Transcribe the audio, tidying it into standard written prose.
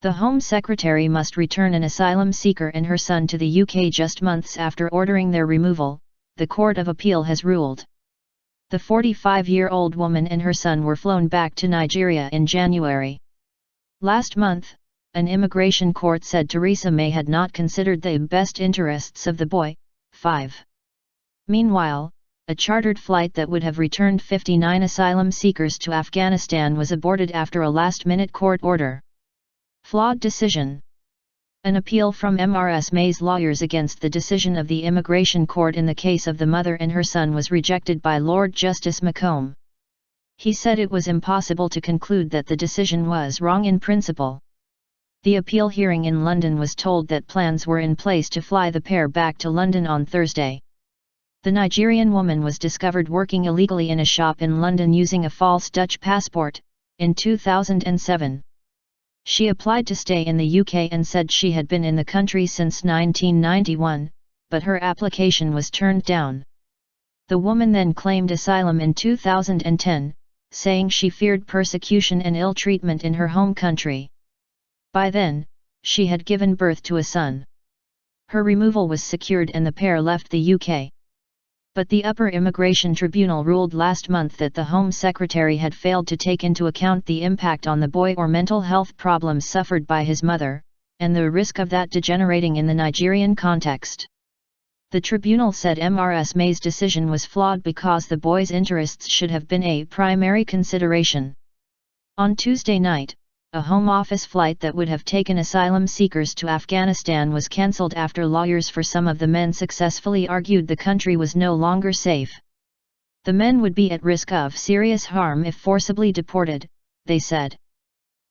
The Home Secretary must return an asylum seeker and her son to the UK just months after ordering their removal, the Court of Appeal has ruled. The 45-year-old woman and her son were flown back to Nigeria in January. Last month, an immigration court said Theresa May had not considered the best interests of the boy, 5. Meanwhile, a chartered flight that would have returned 59 asylum seekers to Afghanistan was aborted after a last-minute court order. Flawed decision. An appeal from Ms. May's lawyers against the decision of the immigration court in the case of the mother and her son was rejected by Lord Justice McCombe. He said it was impossible to conclude that the decision was wrong in principle. The appeal hearing in London was told that plans were in place to fly the pair back to London on Thursday. The Nigerian woman was discovered working illegally in a shop in London using a false Dutch passport, in 2007. She applied to stay in the UK and said she had been in the country since 1991, but her application was turned down. The woman then claimed asylum in 2010, saying she feared persecution and ill treatment in her home country. By then, she had given birth to a son. Her removal was secured and the pair left the UK. But the Upper Immigration Tribunal ruled last month that the Home Secretary had failed to take into account the impact on the boy or mental health problems suffered by his mother, and the risk of that degenerating in the Nigerian context. The tribunal said Ms. May's decision was flawed because the boy's interests should have been a primary consideration. On Tuesday night, a Home Office flight that would have taken asylum seekers to Afghanistan was cancelled after lawyers for some of the men successfully argued the country was no longer safe. The men would be at risk of serious harm if forcibly deported, they said.